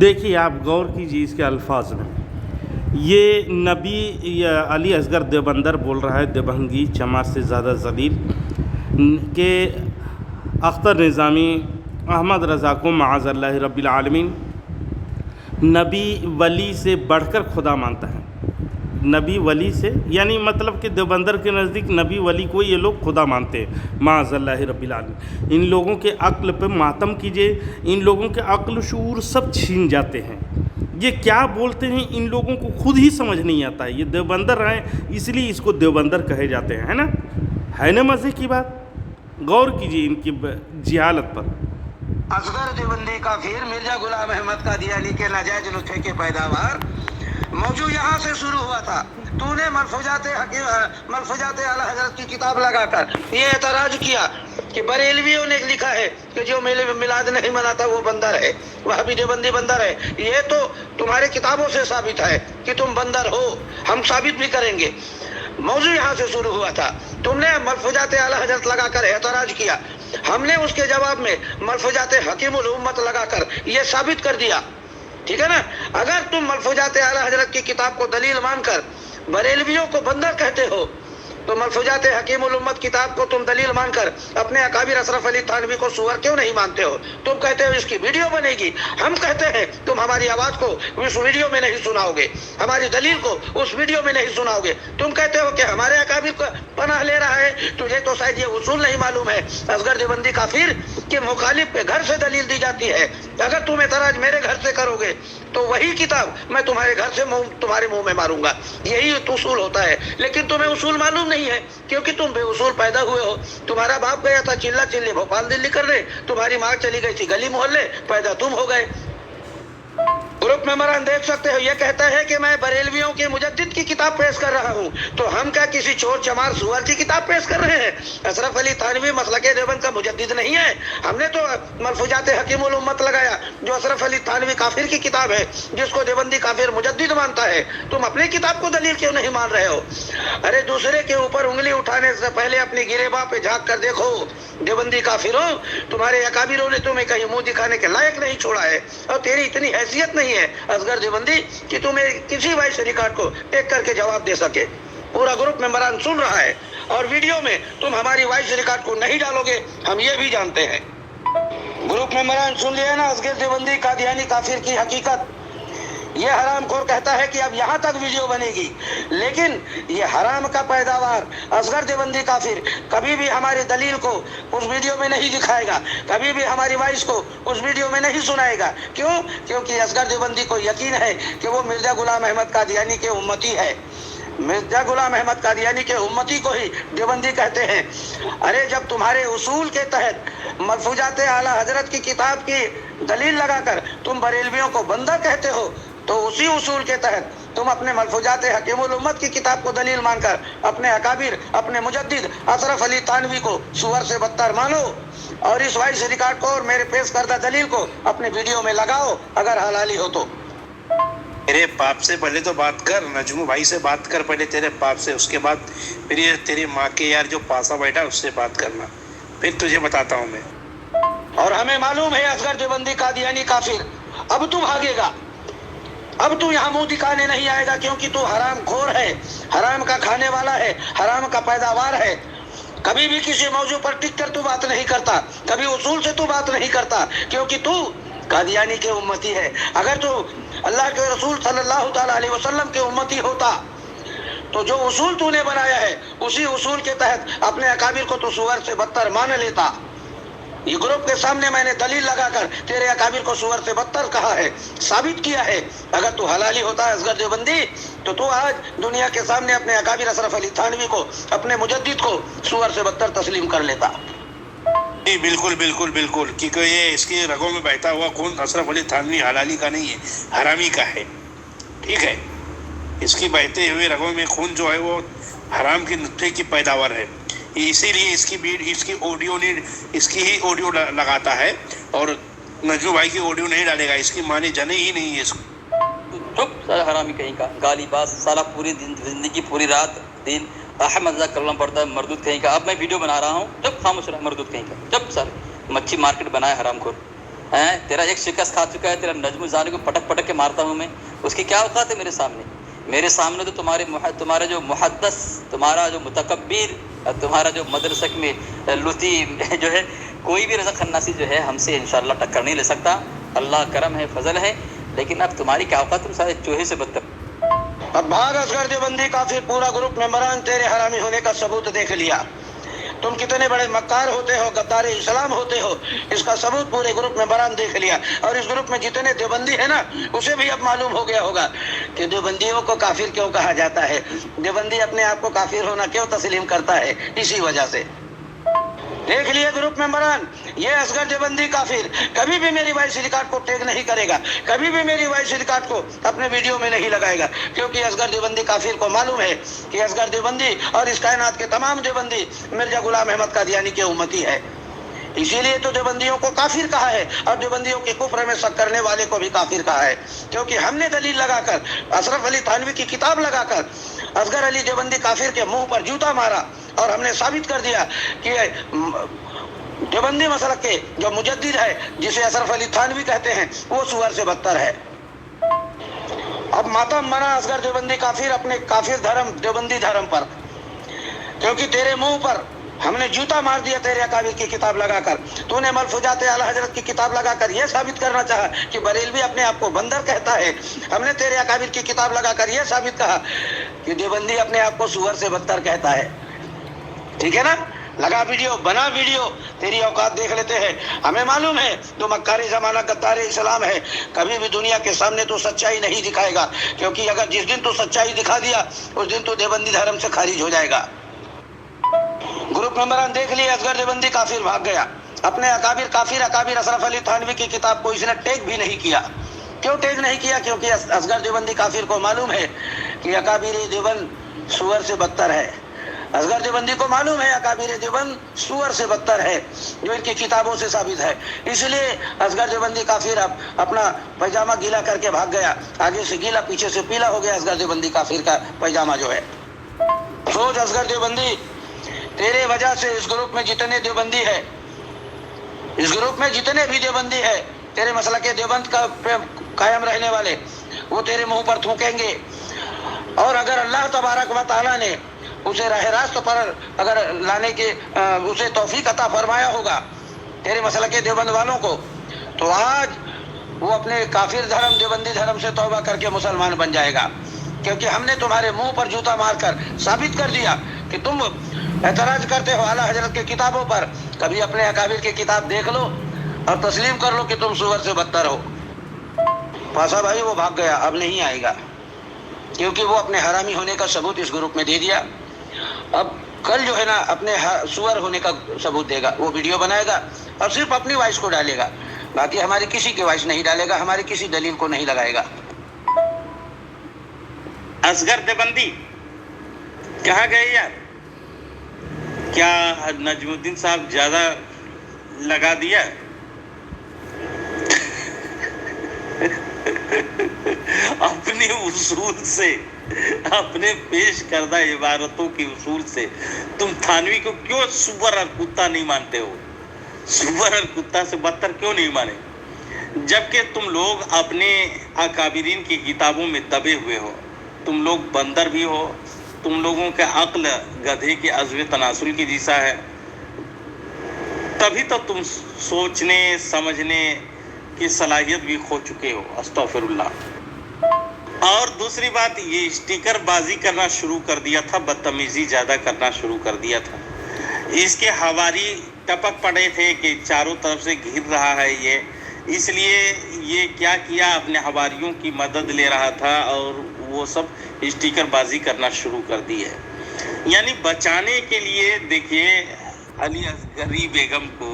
دیکھیے آپ غور کیجیے اس کے الفاظ میں. یہ نبی یا علی اصغر دیوبندر بول رہا ہے، دیوبندی جماعت سے زیادہ ذلیل، کہ اختر نظامی احمد رضا کو معاذ اللہ رب العالمین نبی ولی سے بڑھ کر خدا مانتا ہے. نبی ولی سے یعنی مطلب کہ دیوبندر کے نزدیک نبی ولی کو یہ لوگ خدا مانتے ہیں معاذ اللہ رب العالمین. ان لوگوں کے عقل پہ ماتم کیجئے، ان لوگوں کے عقل شعور سب چھین جاتے ہیں. یہ کیا بولتے ہیں ان لوگوں کو خود ہی سمجھ نہیں آتا ہے. یہ دیوبندر ہیں اس لیے اس کو دیوبندر کہے جاتے ہیں، ہے نا مزے کی بات. غور کیجئے ان کی جہالت پر. اصغر دیوبندی کافر مرزا غلام احمد قادیانی کے ناجائز لطفے کے پیداوار موضوع یہاں سے شروع ہوا تھا. تو نے ملفوظات اعلی حضرت کی کتاب لگا کر یہ اعتراض کیا کہ بریلویوں نے لکھا ہے کہ جو میلاد نہیں مناتا وہ بندر ہے، وہابی دیوبندی بندر ہے. یہ تو تمہارے کتابوں سے ثابت ہے کہ تم بندر ہو، ہم ثابت بھی کریں گے. موضوع یہاں سے شروع ہوا تھا. تم نے ملفوظات اعلی حضرت لگا کر اعتراض کیا، ہم نے اس کے جواب میں ملفوظات حکیم الامت لگا کر یہ ثابت کر دیا. ٹھیک ہے نا. اگر تم ملفوظات اعلی حضرت کی کتاب کو دلیل مان کر بریلویوں کو بندر کہتے ہو تو ملفوظات حکیم الامت کتاب کو تم دلیل مان کر اپنے اکابر اشرف علی تھانوی کو سور کیوں نہیں مانتے ہو؟ تم کہتے ہو اس کی ویڈیو بنے گی، ہم کہتے ہیں تم ہماری آواز کو اس ویڈیو میں نہیں سناؤ گے، ہماری دلیل کو اس ویڈیو میں نہیں سناؤ گے. تم کہتے ہو کہ ہمارے اکابر کو پناہ لے رہا ہے. تجھے تو شاید یہ اصول نہیں معلوم ہے اصغر دیوبندی کافر کہ مخالف کے گھر سے دلیل دی جاتی ہے. اگر تم اعتراض میرے گھر سے کرو گے تو وہی کتاب میں تمہارے گھر سے تمہارے منہ میں ماروں گا. یہی اصول ہوتا ہے. لیکن تمہیں اصول معلوم نہیں ہے کیونکہ تم بے اصول پیدا ہوئے ہو. تمہارا باپ گیا تھا چلا چلی بھوپال دلی کرنے، تمہاری ماں چلی گئی تھی گلی محلے، پیدا تم ہو گئے. گروپ ممبران دیکھ سکتے ہو، یہ کہتا ہے کہ میں بریلویوں کے مجدد کی کتاب پیش کر رہا ہوں. تو ہم کیا کسی چور چمار سور کی کتاب پیش کر رہے ہیں؟ اشرف علی تھانوی مسلک دیوبند کا مجدد نہیں ہے. ہم نے تو ملفوظات حکیم الامت لگایا جو اشرف علی تھانوی کافر کی کتاب ہے، جس کو دیوبندی کافر مجدد مانتا ہے. تم اپنی کتاب کو دلیل کیوں نہیں مان رہے ہو؟ ارے دوسرے کے اوپر انگلی اٹھانے سے پہلے اپنی گریباں پہ جھانک کر دیکھو. دیوبندی کافروں، تمہارے اکابروں نے تمہیں کہیں منہ دکھانے کے لائق نہیں چھوڑا ہے، اور تیری اتنی حیثیت نہیں ہے اصغر دیوبندی کہ تمہیں کسی وائس ریکارڈ کو ٹیک کر کے جواب دے سکے. پورا گروپ ممبران سن رہا ہے اور ویڈیو میں تم ہماری وائس ریکارڈ کو نہیں ڈالو گے، ہم یہ بھی جانتے ہیں. گروپ ممبران سن لیا نا اصغر دیوبندی قادیانی کافر کی حقیقت. یہ حرام خور کہتا ہے کہ اب یہاں تک ویڈیو بنے گی، لیکن یہ حرام کا پیداوار اصغر دیوبندی کافر کبھی بھی ہماری دلیل کو اس ویڈیو میں نہیں دکھائے گا، کبھی بھی ہماری وائس کو اس ویڈیو میں نہیں سنائے گا. کیوں؟ کیونکہ اصغر دیوبندی کو یقین ہے کہ وہ مرزا غلام احمد قادیانی کے امتی ہے. مرزا غلام احمد قادیانی کے امتی کو ہی دیوبندی کہتے ہیں. ارے جب تمہارے اصول کے تحت ملفوظات اعلی حضرت کی کتاب کی دلیل لگا کر تم بریلویوں کو بندر کہتے ہو، تو اسی اصول کے تحت تم اپنے ملفوظات حکیم الامت کی کتاب کو دلیل مان کر اپنے اکابر، اپنے مجدد اشرف علی تھانوی کو سور سے بدتر مانو، اور اس وائس ریکارڈ کو اور میرے پیش کردہ دلیل کو اپنے ویڈیو میں لگاؤ اگر حلالی ہو تو. میرے باپ سے پہلے تو بات کر، نجمو بھائی سے بات کر پہلے تیرے باپ سے، اس کے بعد پھر یہ تیری ماں کے یار جو پاسا بیٹھا اس سے بات کرنا، پھر تجھے بتاتا ہوں میں. اور ہمیں معلوم ہے اصغر دیوبندی قادیانی کافر، اب تو بھاگے گا، اب تو یہاں منہ دکھانے نہیں آئے گا، کیونکہ تو حرام خور ہے، حرام کا کھانے والا ہے، حرام کا پیداوار ہے. کبھی بھی کسی موضوع پر ٹک کر تو بات نہیں کرتا، کبھی اصول سے تو بات نہیں کرتا، کیونکہ تو قادیانی کے امتی ہے. اگر تو اللہ کے رسول صلی اللہ تعالیٰ علیہ وسلم کے امتی ہوتا تو جو اصول تو نے بنایا ہے اسی اصول کے تحت اپنے اکابر کو تو سور سے بدتر مان لیتا. یہ گروپ کے سامنے میں نے دلیل لگا کر تیرے اکابر کو سور سے بدتر کہا ہے، ثابت کیا ہے. اگر تو حلالی ہوتا ہے اصغر دیوبندی تو آج دنیا کے سامنے اپنے اکابر اشرف علی تھانوی کو، اپنے مجدد کو سور سے بدتر تسلیم کر لیتا. جی بالکل بالکل بالکل، کیونکہ یہ اس کی رگوں میں بہتا ہوا خون اشرف علی تھانوی حلالی کا نہیں ہے، حرامی کا ہے. ٹھیک ہے، اس کی بہتے ہوئے رگوں میں خون جو ہے وہ حرام کی نطفے کی پیداوار ہے. اسی لیے اس کی آڈیو نہیں، اس کی ہی آڈیو لگاتا ہے، اور نجمو بھائی کی آڈیو نہیں ڈالے گا. اس کی معنی جنے ہی نہیں ہے اس کو. چپ سارا حرامی کہیں کا، گالی باز سارا پوری زندگی پوری رات دن احمد رضا کرنا پڑتا ہے، مردود کہیں کا. اب میں ویڈیو بنا رہا ہوں، چپ خاموش رہا، مردود کہیں کا، چپ سارے مچھی مارکیٹ بنائے حرام خور. تیرا ایک شکست کھا چکا ہے، تیرا نجم زانی کو پٹک پٹک کے مارتا ہوں میں، اس کی کیا اوقات ہے میرے سامنے؟ میرے سامنے تو تمہارا جو محدث، تمہارا جو متکبر، تمہارا جو مدرسک میں لطی جو ہے، کوئی بھی رضا خناسی جو ہے ہم سے انشاءاللہ ٹکر نہیں لے سکتا. اللہ کرم ہے، فضل ہے، لیکن اب تمہاری کیا اوقات، تم سارے چوہے سے بدتر. اب بھاگ اصغر دیوبندی کافر، پورا گروپ ممبران تیرے حرامی ہونے کا ثبوت دیکھ لیا. تم کتنے بڑے مکار ہوتے ہو، غدار اسلام ہوتے ہو، اس کا ثبوت پورے گروپ ممبران دیکھ لیا. اور اس گروپ میں جتنے دیوبندی ہیں نا، اسے بھی اب معلوم ہو گیا ہوگا کہ دیوبندیوں کو کافر کیوں کہا جاتا ہے، دیوبندی اپنے آپ کو کافر ہونا کیوں تسلیم کرتا ہے، اسی وجہ سے. دیکھ لیے گروپ ممبران، یہ اصغر دیوبندی کافر کبھی بھی میری وائس ریکارڈ کو ٹیگ نہیں کرے گا، کبھی بھی میری وائس ریکارڈ کو اپنے ویڈیو میں نہیں لگائے گا، کیونکہ اصغر دیوبندی کافر کو معلوم ہے کہ اصغر دیوبندی اور اس کائنات کے تمام دیوبندی مرزا غلام احمد قادیانی کے امتی ہے. اسی لیے تو دیوبندیوں کو کافر کہا ہے، اور دیوبندیوں کے کفر میں شک کرنے والے کو بھی کافر کہا ہے، کیونکہ ہم نے دلیل لگا کر، اشرف علی تھانوی کی کتاب لگا کر اصغر علی دیوبندی کافر کے منہ پر جوتا مارا، اور ہم نے ثابت کر دیا کہ دیوبندی مسلک کے جو مجدد ہے، جسے اشرف علی تھانوی کہتے ہیں، وہ سور سے بدتر ہے. اب ماتم منا اصغر دیوبندی کافر اپنے کافر دھرم، دیوبندی دھرم پر، کیونکہ تیرے منہ پر ہم نے جوتا مار دیا تیرے اکابر کی کتاب لگا کر. تو نے ملفوظات اعلی حضرت کی کتاب لگا کر یہ ثابت کرنا چاہا کہ بریلوی اپنے آپ کو بندر کہتا ہے. ہم نے تیرے اکابر کی کتاب لگا کر یہ ثابت کہا کہ دیوبندی اپنے آپ کو سور سے بدتر کہتا ہے. ٹھیک ہے نا؟ لگا ویڈیو، بنا ویڈیو، تیری اوقات دیکھ لیتے ہیں. ہمیں معلوم ہے تو مکاری زمانہ غدار اسلام ہے، کبھی بھی دنیا کے سامنے تو سچائی نہیں دکھائے گا، کیونکہ اگر جس دن تو سچائی دکھا دیا، اس دن تو دیوبندی دھرم سے خارج ہو جائے گا. گروپ ممبران دیکھ لیے، اصغر دیوبندی کافر بھاگ گیا. اپنے اکابر کافر اکابر اشرف علی تھانوی کی کتاب کو اس نے ٹیگ بھی نہیں کیا. کیوں ٹیگ نہیں کیا؟ کیونکہ اصغر دیوبندی کافر کو معلوم ہے کہ اکابر دیوبند سور سے بدتر ہے. اصغر دیوبندی کو معلوم ہے اکابر دیوبند سور سے بدتر ہے، جو ان کی کتابوں سے ثابت ہے. اس لیے اصغر دیوبندی کافر اب اپنا پیجامہ گیلا کر کے بھاگ گیا. آگے سے گیلا، پیچھے سے پیلا ہو گیا اصغر دیوبندی کافر کا پیجامہ جو ہے. سوچ اصغر دیوبندی، تیرے وجہ سے اس گروپ میں جتنے دیوبندی ہے، اس گروپ میں جتنے بھی دیوبندی ہے، تیرے مسلک دیوبند کا قائم رہنے والے، وہ تیرے منہ پر تھوکیں گے. اور اگر اللہ تبارک و تعالیٰ نے اسے راہ راست پر اگر لانے کے اسے توفیق عطا فرمایا ہوگا تیرے مسلک دیوبند والوں کو، تو آج وہ اپنے کافر دھرم، دیوبندی دھرم سے توبہ کر کے مسلمان بن جائے گا. کیونکہ ہم نے تمہارے منہ پر جوتا مار کر ثابت کر دیا کہ تم اعتراض کرتے ہو اعلیٰ حضرت کے کتابوں پر. کبھی اپنے اکابر کی کتاب دیکھ لو اور تسلیم کر لو کہ تم سور سے بدتر ہو. پاسا بھائی وہ بھاگ گیا، اب نہیں آئے گا، کیونکہ وہ اپنے حرامی ہونے کا ثبوت اس گروپ میں دے دیا. اب کل جو ہے نا اپنے سور ہونے کا ثبوت دے گا. وہ ویڈیو بنائے گا اور صرف اپنی وائس کو ڈالے گا، باقی ہماری کسی کی وائس نہیں ڈالے گا، ہماری کسی دلیل کو نہیں لگائے گا. اصغر دیوبندی کہاں گئے یار؟ کیا نجم الدین صاحب زیادہ لگا دیا؟ اپنے اصول سے، اپنے پیش کردہ عبارتوں کے اصول سے تم تھانوی کو کیوں سور اور کتا نہیں مانتے ہو؟ سور اور کتا سے بدتر کیوں نہیں مانے؟ جبکہ تم لوگ اپنے اکابرین کی کتابوں میں دبے ہوئے ہو. تم لوگ بندر بھی ہو، تم لوگوں کا عقل گدھے کے عضو تناسل کی جیسا ہے. تبھی تو تم سوچنے سمجھنے کی صلاحیت بھی کھو چکے ہو. استغفر اللہ. اور دوسری بات، یہ اسٹیکر بازی کرنا شروع کر دیا تھا، بدتمیزی زیادہ کرنا شروع کر دیا تھا. اس کے حواری ٹپک پڑے تھے کہ چاروں طرف سے گھر رہا ہے یہ، اس لیے یہ کیا کیا، اپنے حواریوں کی مدد لے رہا تھا اور وہ سب اسٹیکر بازی کرنا شروع کر دی ہے. یعنی بچانے کے لیے دیکھیے علی اصغری بیگم کو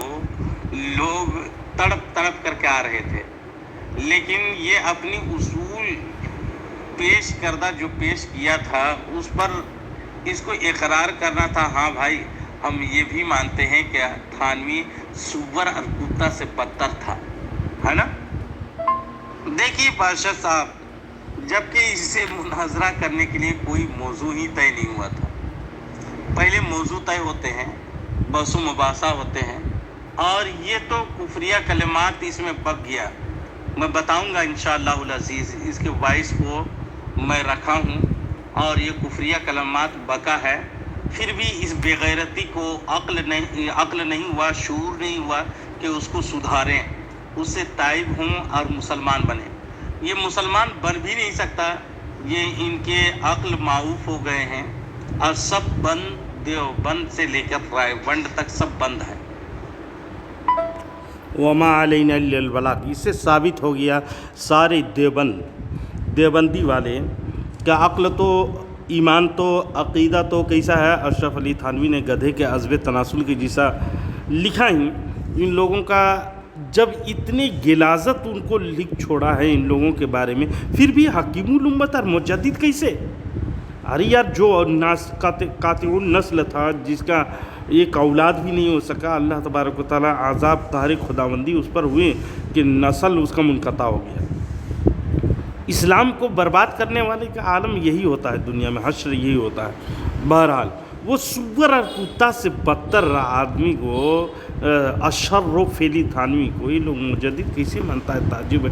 لوگ تڑپ تڑپ کر کے آ رہے تھے، لیکن یہ اپنی اصول پیش کردہ جو پیش کیا تھا اس پر اس کو اقرار کرنا تھا. ہاں بھائی، ہم یہ بھی مانتے ہیں کہ تھانوی سور اور کتا سے بدتر تھا، ہے نا؟ دیکھیے بادشاہ صاحب، جبکہ اس سے مناظرہ کرنے کے لیے کوئی موضوع ہی طے نہیں ہوا تھا. پہلے موضوع طے ہوتے ہیں، بحث و مباحثہ ہوتے ہیں، اور یہ تو کفریہ کلمات اس میں بک گیا. میں بتاؤں گا انشاءاللہ العزیز، اس کے وائس کو میں رکھا ہوں اور یہ کفریہ کلمات بکا ہے، پھر بھی اس بے غیرتی کو عقل نہیں ہوا، شعور نہیں ہوا کہ اس کو سدھاریں، اس سے تائب ہوں اور مسلمان بنیں. یہ مسلمان بن بھی نہیں سکتا، یہ ان کے عقل معوف ہو گئے ہیں اور سب بند، دیوبند سے لے کر رائے تک سب بند ہے. وما علینا الا البلاغ. اس سے ثابت ہو گیا سارے دیوبندی والے کا عقل تو، ایمان تو، عقیدہ تو کیسا ہے. اشرف علی تھانوی نے گدھے کے عزب تناسل کے جیسا لکھا ہی. ان لوگوں کا جب اتنی غلاظت ان کو لکھ چھوڑا ہے ان لوگوں کے بارے میں، پھر بھی حکیم الامت اور مجدد کیسے؟ ارے یار، جو قاطع النسل تھا، جس کا ایک اولاد بھی نہیں ہو سکا، اللہ تبارک و تعالیٰ عذاب قہر خداوندی اس پر ہوئے کہ نسل اس کا منقطع ہو گیا. اسلام کو برباد کرنے والے کا عالم یہی ہوتا ہے، دنیا میں حشر یہی ہوتا ہے. بہرحال وہ سور اور کتا سے بدتر آدمی کو، اشرف علی تھانوی کو، یہ لوگ مجدد کیسے مانتا ہے؟ تعجب ہے.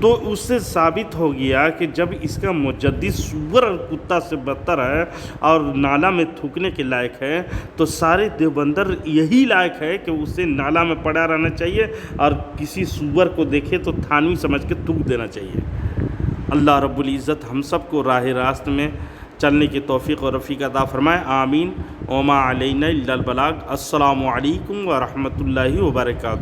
تو اس سے ثابت ہو گیا کہ جب اس کا مجدد سور اور کتا سے بدتر ہے اور نالا میں تھوکنے کے لائق ہے، تو سارے دیوبندر یہی لائق ہے کہ اسے نالا میں پڑا رہنا چاہیے اور کسی سور کو دیکھے تو تھانوی سمجھ کے تھوک دینا چاہیے. اللہ رب العزت ہم سب کو راہ راست میں چلنے کی توفیق اور رفیق عطا فرمائے. آمین. وما علینا الا البلاغ. السلام علیکم ورحمۃ اللہ وبرکاتہ.